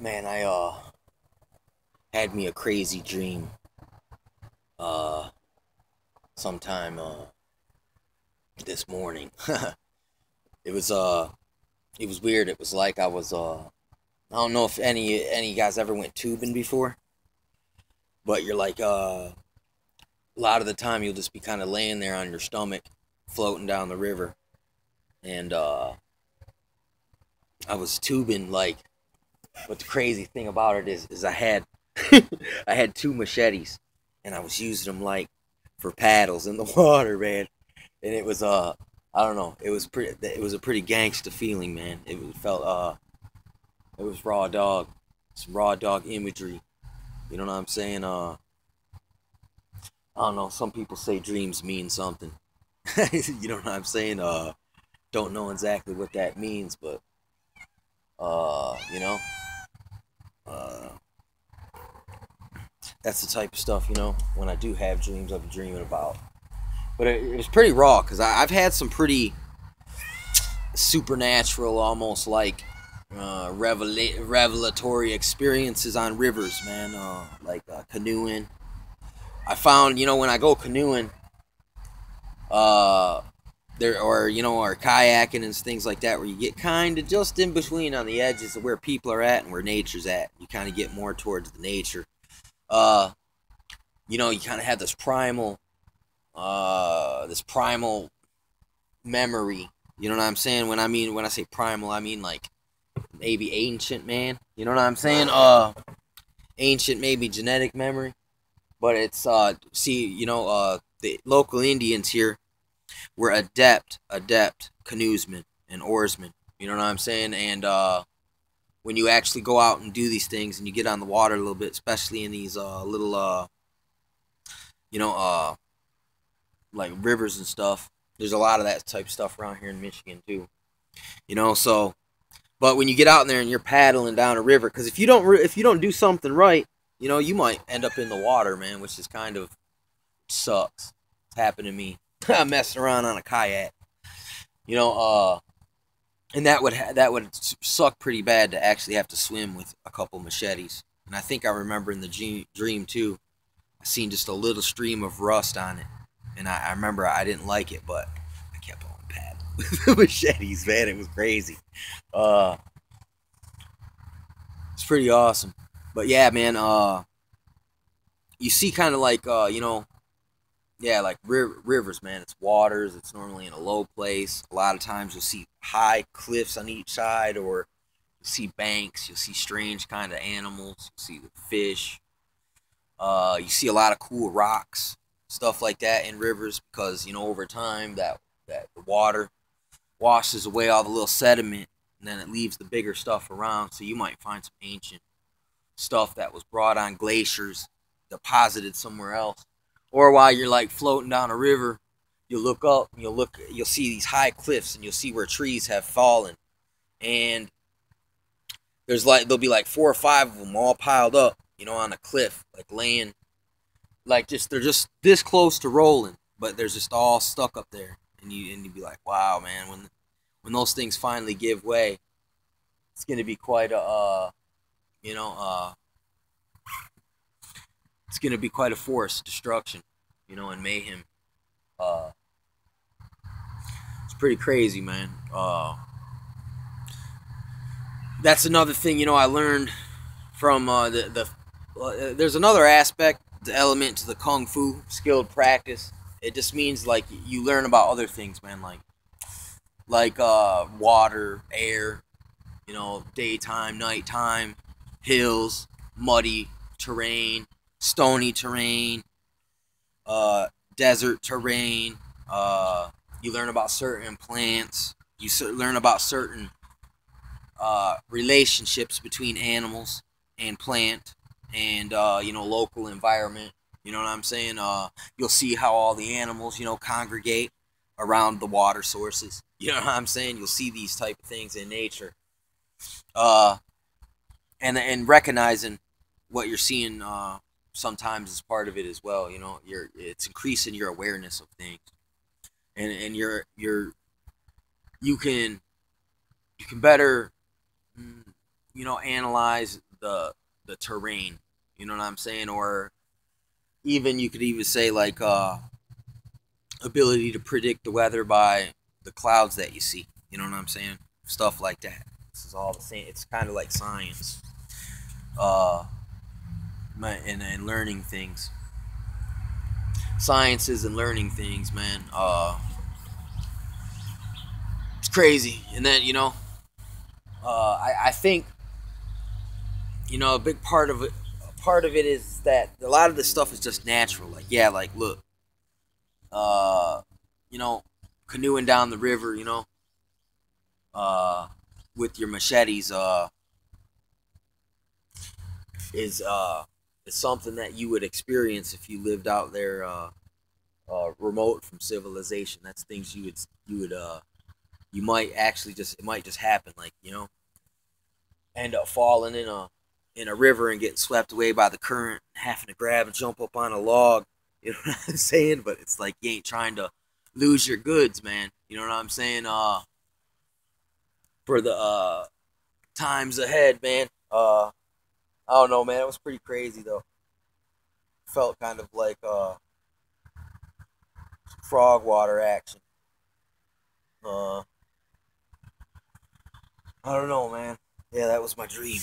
Man, I had me a crazy dream uh sometime this morning. It was it was weird. It was like I was I don't know if any guys ever went tubing before, but you're like a lot of the time you'll just be kind of laying there on your stomach floating down the river, and I was tubing like, but the crazy thing about it is I had I had two machetes, and I was using them like for paddles in the water, man. And it was I don't know, it was a pretty gangsta feeling, man. Felt it was raw dog, some raw dog imagery. You know what I'm saying? I don't know. Some people say dreams mean something. You know what I'm saying? Don't know exactly what that means, but you know, uh, that's the type of stuff, you know. When I do have dreams, I've been dreaming about. But it was pretty raw because I've had some pretty supernatural, almost like revelatory experiences on rivers, man. Like canoeing. I found, you know, when I go canoeing, uh, there or or kayaking and things like that, where you get kind of just in between on the edges of where people are at and where nature's at. You kind of get more towards the nature. Uh, you kind of have this primal memory. You know what I'm saying? When I say primal, I mean like maybe ancient, man. You know what I'm saying? Ancient, maybe genetic memory. But it's the local Indians here were adept canoesmen and oarsmen. You know what I'm saying? And when you actually go out and do these things and you get on the water a little bit, especially in these little you know like rivers and stuff. There's a lot of that type of stuff around here in Michigan too. So but when you get out there and you're paddling down a river, because if you don't do something right, you might end up in the water, man, which is kind of sucks. It's happened to me. I'm messing around on a kayak, you know, and that would suck pretty bad to actually have to swim with a couple machetes. And I think I remember in the dream too, I seen just a little stream of rust on it, and I remember I didn't like it, but I kept on paddling with the machetes, man. It was crazy. Uh, it's pretty awesome. But yeah, man. You see, kind of like yeah, like rivers, man. It's waters. It's normally in a low place. A lot of times you'll see high cliffs on each side, or you'll see banks. You'll see strange kind of animals. You see the fish. You see a lot of cool rocks, stuff like that in rivers, because over time that the water washes away all the little sediment, and then it leaves the bigger stuff around. So you might find some ancient stuff that was brought on glaciers, deposited somewhere else. Or while you're like floating down a river, you'll look up and you'll see these high cliffs, and you'll see where trees have fallen. And there'll be like four or five of them all piled up, on a cliff, like laying, like they're just this close to rolling, but they're just all stuck up there. And you'd be like, wow, man, when those things finally give way, it's gonna be quite a you know it's gonna be quite a force, destruction, and mayhem. Uh, it's pretty crazy, man. That's another thing, I learned from there's another aspect, the element to the kung fu skilled practice. It just means like you learn about other things, man, like water, air, daytime, nighttime, hills, muddy terrain, stony terrain, uh, desert terrain. You learn about certain plants. You learn about certain relationships between animals and plant and local environment. You know what I'm saying? You'll see how all the animals congregate around the water sources. You know what I'm saying? You'll see these type of things in nature, uh, and recognizing what you're seeing sometimes is part of it as well. It's increasing your awareness of things, and you can you can better analyze the the terrain. You know what I'm saying? Or even you could even say like ability to predict the weather by the clouds that you see. You know what I'm saying? Stuff like that. This is all the same. It's kind of like science, uh, and learning things. Sciences and learning things, man. It's crazy. And then I think a big part of it is that a lot of this stuff is just natural. Like yeah, like look, uh, you know, canoeing down the river, uh, with your machetes, is something that you would experience if you lived out there, remote from civilization. That's things you might actually just it might just happen, like end up falling in a river and getting swept away by the current, having to grab and jump up on a log. You know what I'm saying? But it's like you ain't trying to lose your goods, man. You know what I'm saying? For the times ahead, man. I don't know, man. It was pretty crazy though. Felt kind of like frog water action. Uh, I don't know, man. Yeah, that was my dream.